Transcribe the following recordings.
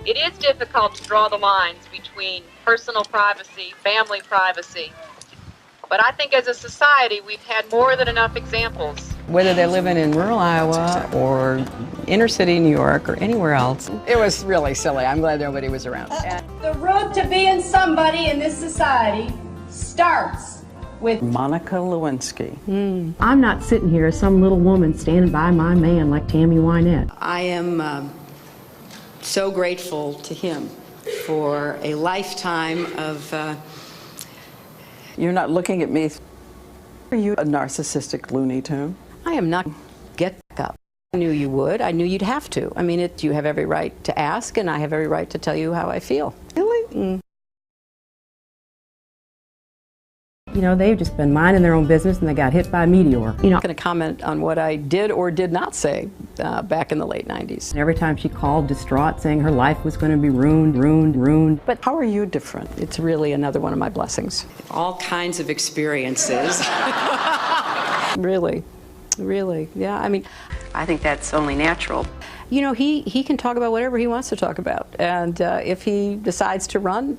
It is difficult to draw the lines between personal privacy, family privacy, but I think as a society we've had more than enough examples. Whether they're living in rural Iowa or inner city New York or anywhere else. It was really silly. I'm glad nobody was around. The road to being somebody in this society starts with Monica Lewinsky. I'm not sitting here as some little woman standing by my man like Tammy Wynette. I am so grateful to him for a lifetime of... You're not looking at me. Are you a narcissistic Looney Tune? I am not. Get up. I knew you would. I knew you'd have to. I mean, you have every right to ask, and I have every right to tell you how I feel. Really? You know, they've just been minding their own business and they got hit by a meteor. You know, I'm not going to comment on what I did or did not say back in the late 90s. and every time she called distraught saying her life was going to be ruined. But how are you different? It's really another one of my blessings. All kinds of experiences. Really, yeah. I mean, I think that's only natural. You know, he can talk about whatever he wants to talk about. And if he decides to run,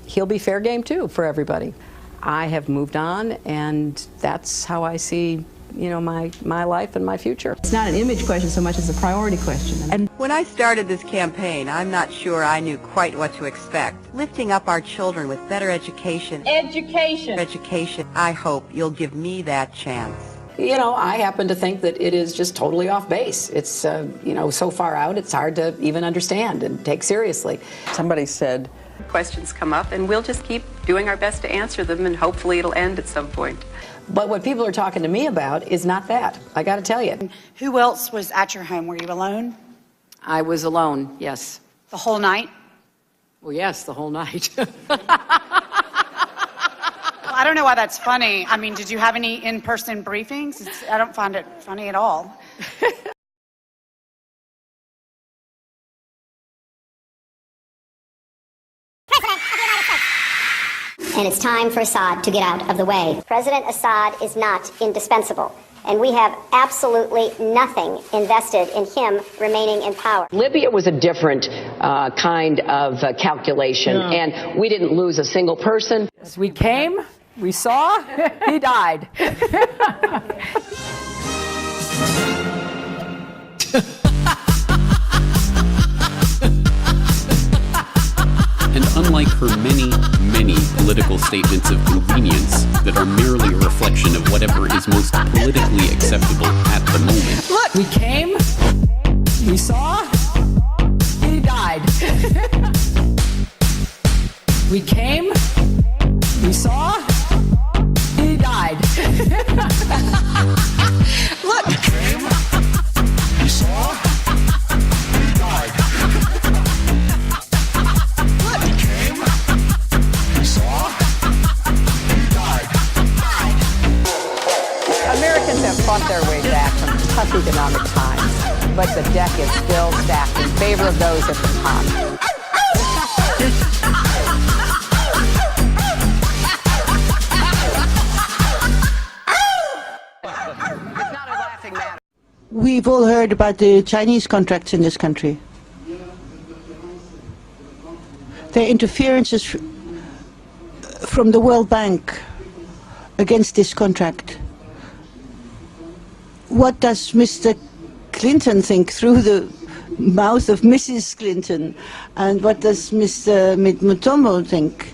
he'll be fair game too for everybody. I have moved on, and that's how I see, you know, my life and my future. It's not an image question so much as a priority question. And when I started this campaign, I'm not sure I knew quite what to expect. Lifting up our children with better education. Education. I hope you'll give me that chance. You know, I happen to think that it is just totally off base. It's, you know, so far out, it's hard to even understand and take seriously. Somebody said, questions come up, and we'll just keep doing our best to answer them, and hopefully it'll end at some point. But what people are talking to me about is not that. I got to tell you. who else was at your home? Were you alone I was alone, yes. the whole night? Well, yes, the whole night. I don't know why that's funny. I mean, did you have any in-person briefings? I don't find it funny at all. And it's time for Assad to get out of the way. President Assad is not indispensable, and we have absolutely nothing invested in him remaining in power. Libya was a different kind of calculation, and we didn't lose a single person. We came, we saw, he died. And unlike her many political statements of convenience that are merely a reflection of whatever is most politically acceptable at the moment. Look, we came, we saw, he died. We came, we saw, he died. Look, we came, we saw, he died. Americans have fought their way back from tough economic times, but the deck is still stacked in favor of those at the top. It's not a laughing matter. We've all heard about the Chinese contracts in this country. Their interferences from the World Bank against this contract. What does Mr. Clinton think through the mouth of Mrs. Clinton? And what does Mr. Mutombo think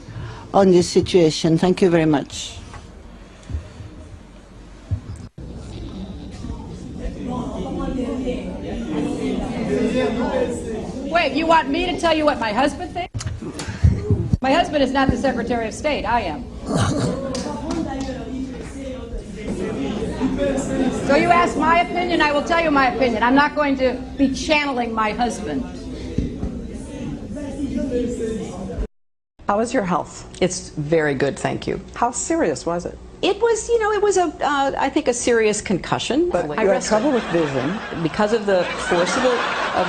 on this situation? Thank you very much. Wait, you want me to tell you what my husband thinks? My husband is not the Secretary of State. I am. So you ask my opinion, I will tell you my opinion. I'm not going to be channeling my husband. How is your health? It's very good, thank you. How serious was it? It was, you know, it was I think a serious concussion. But you had trouble with vision. Because of the force of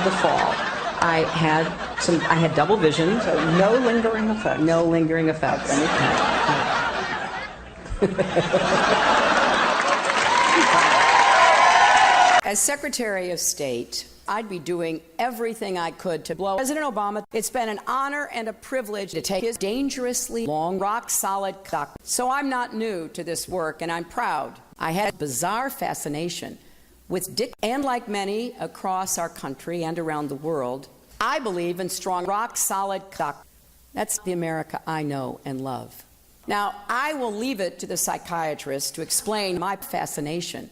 the fall, I had double vision. So no lingering effects? No lingering effects. As Secretary of State, I'd be doing everything I could to blow President Obama. It's been an honor and a privilege to take his dangerously long, rock-solid clock. So I'm not new to this work, and I'm proud. I had a bizarre fascination with Dick, and like many across our country and around the world, I believe in strong, rock-solid clock. That's the America I know and love. Now, I will leave it to the psychiatrist to explain my fascination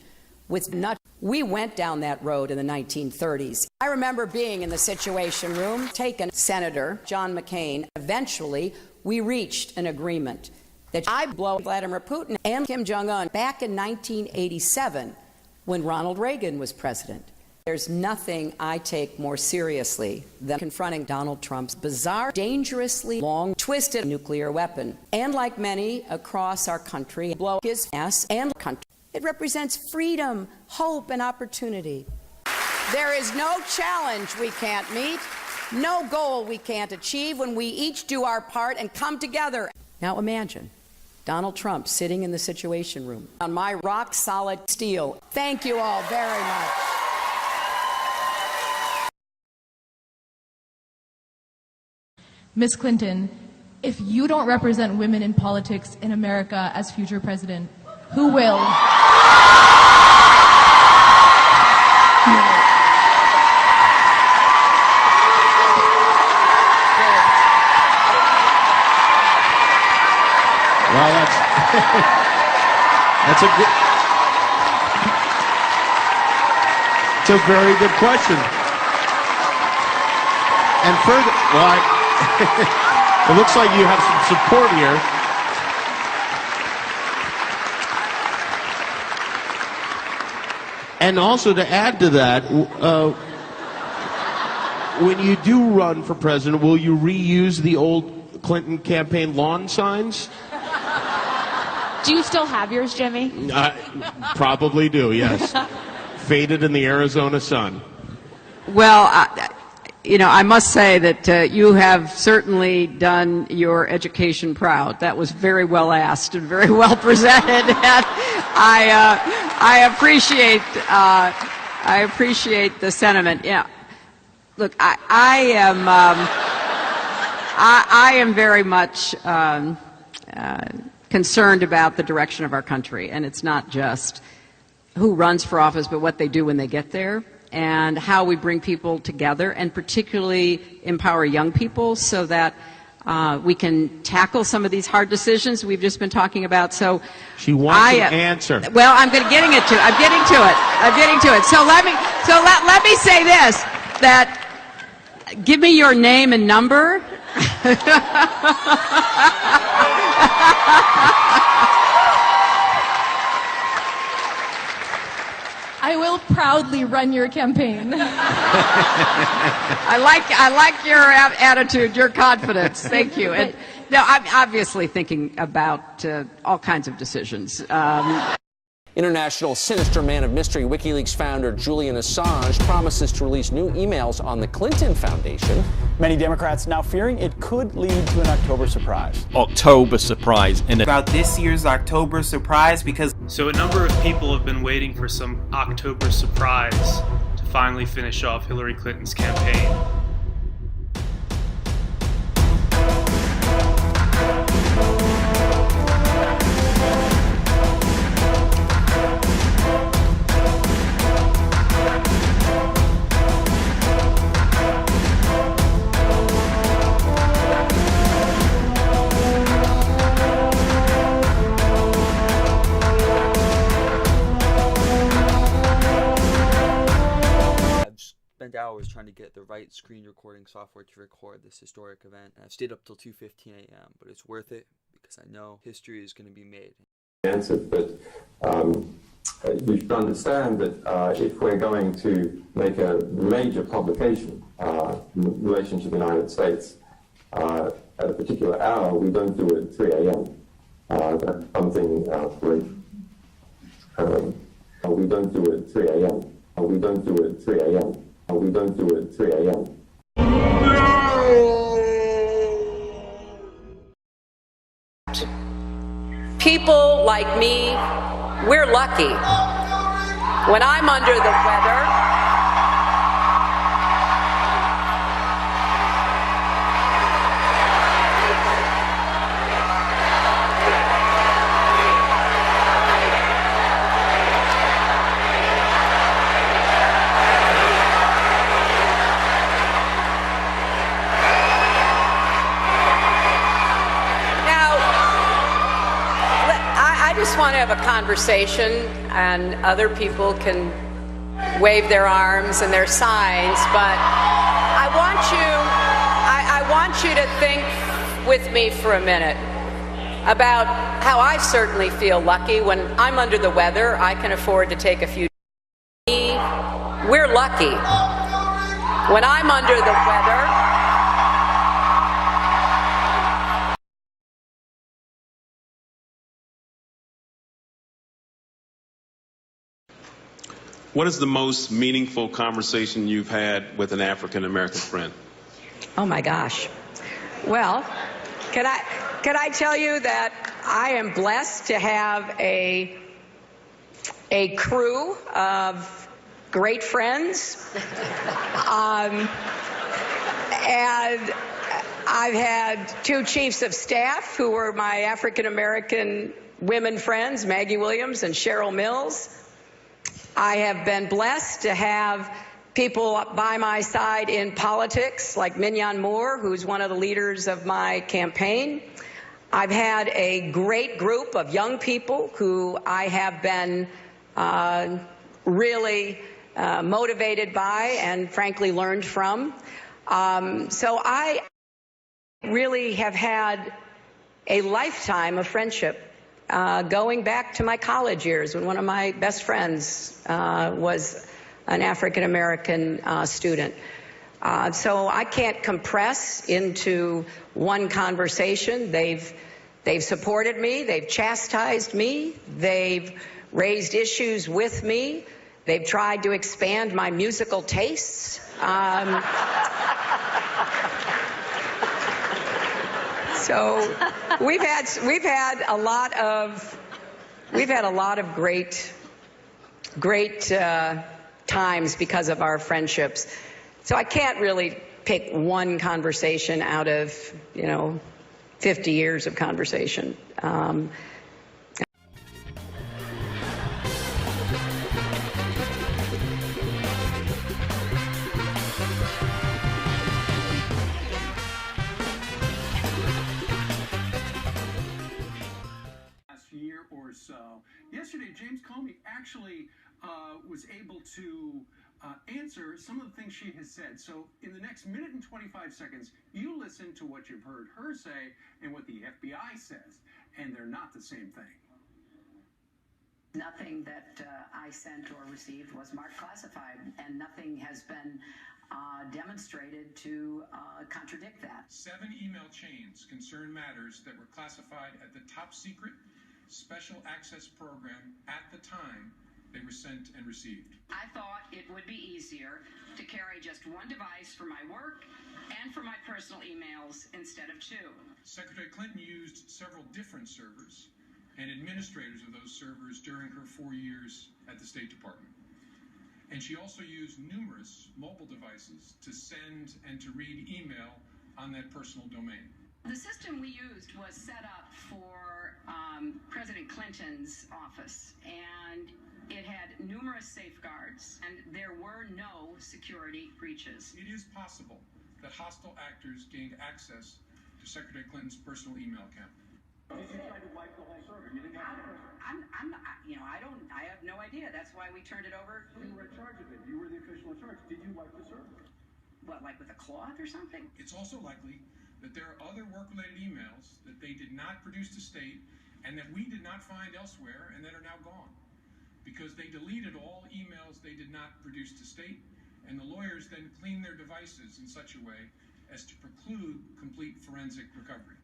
with nuts. We went down that road in the 1930s. I remember being in the Situation Room, taken Senator John McCain. Eventually, we reached an agreement that I blow Vladimir Putin and Kim Jong-un back in 1987 when Ronald Reagan was president. There's nothing I take more seriously than confronting Donald Trump's bizarre, dangerously long, twisted nuclear weapon. And like many across our country, blow his ass and country. It represents freedom, hope, and opportunity. There is no challenge we can't meet, no goal we can't achieve when we each do our part and come together. Now imagine Donald Trump sitting in the Situation Room on my rock-solid steel. Thank you all very much. Ms. Clinton, if you don't represent women in politics in America as future president, who will? Well, that's a very good question. And further, well, it looks like you have some support here. And also to add to that, when you do run for president, will you reuse the old Clinton campaign lawn signs? Do you still have yours, Jimmy? Probably do, yes. Faded in the Arizona sun. Well, I must say that you have certainly done your education proud. That was very well asked and very well presented. And I appreciate the sentiment. Yeah. Look, I am very much concerned about the direction of our country, and it's not just who runs for office, but what they do when they get there, and how we bring people together, and particularly empower young people so that we can tackle some of these hard decisions we've just been talking about. So she wants an answer. Well, I'm getting to it. So let me say this: that give me your name and number. I will proudly run your campaign. I like your attitude, your confidence. Thank you. And no, I'm obviously thinking about all kinds of decisions. International sinister man of mystery WikiLeaks founder Julian Assange promises to release new emails on the Clinton Foundation. Many Democrats now fearing it could lead to an October surprise. October surprise. About this year's October surprise, because... So a number of people have been waiting for some October surprise to finally finish off Hillary Clinton's campaign. Hours trying to get the right screen recording software to record this historic event. I've stayed up till 2:15 a.m., but it's worth it because I know history is going to be made. Answered, but you should understand that if we're going to make a major publication in relation to the United States at a particular hour, we don't do it at 3 a.m. That's something great. We don't do it at 3 a.m. We don't do it at 3 a.m. We don't do it at 3 a.m. People like me, we're lucky. When I'm under the weather, just want to have a conversation, and other people can wave their arms and their signs, but I want you to think with me for a minute about how I certainly feel lucky. When I'm under the weather, I can afford to take a few. We're lucky. When I'm under the weather, what is the most meaningful conversation you've had with an African American friend? oh my gosh. Well, can I tell you that I am blessed to have a crew of great friends. And I've had two chiefs of staff who were my African American women friends, Maggie Williams and Cheryl Mills. I have been blessed to have people by my side in politics, like Mignon Moore, who's one of the leaders of my campaign. I've had a great group of young people who I have been really motivated by and frankly learned from. So I really have had a lifetime of friendship, going back to my college years when one of my best friends was an African American student. So I can't compress into one conversation. They've supported me, they've chastised me, they've raised issues with me, they've tried to expand my musical tastes. So we've had a lot of great times because of our friendships. So I can't really pick one conversation out of 50 years of conversation. Year or so. Yesterday, James Comey actually was able to answer some of the things she has said. So in the next minute and 25 seconds, you listen to what you've heard her say and what the FBI says, and they're not the same thing. Nothing that I sent or received was marked classified, and nothing has been demonstrated to contradict that. 7 email chains concern matters that were classified at the top secret special access program at the time they were sent and received. I thought it would be easier to carry just one device for my work and for my personal emails instead of 2. Secretary Clinton used several different servers and administrators of those servers during her 4 years at the State Department. And she also used numerous mobile devices to send and to read email on that personal domain. The system we used was set up for President Clinton's office, and it had numerous safeguards, and there were no security breaches. It is possible that hostile actors gained access to Secretary Clinton's personal email account. Did you try to wipe the whole server? You didn't have to. I have no idea. That's why we turned it over. You were in charge of it. You were the official in charge. Did you wipe the server? What, like with a cloth or something? It's also likely that there are other work-related emails that they did not produce to state and that we did not find elsewhere and that are now gone, because they deleted all emails they did not produce to state, and the lawyers then cleaned their devices in such a way as to preclude complete forensic recovery.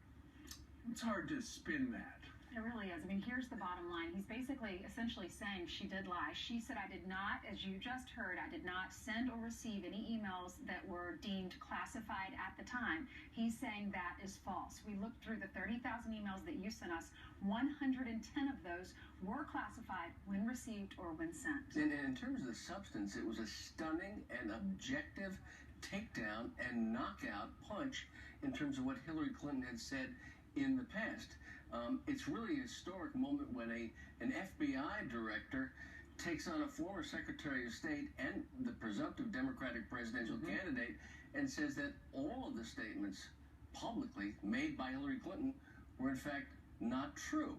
It's hard to spin that. It really is. I mean, here's the bottom line. He's basically essentially saying she did lie. She said, I did not, as you just heard, I did not send or receive any emails that were deemed classified at the time. He's saying that is false. We looked through the 30,000 emails that you sent us. 110 of those were classified when received or when sent. And in terms of the substance, it was a stunning and objective takedown and knockout punch in terms of what Hillary Clinton had said in the past. It's really a historic moment when an FBI director takes on a former Secretary of State and the presumptive Democratic presidential candidate and says that all of the statements publicly made by Hillary Clinton were in fact not true.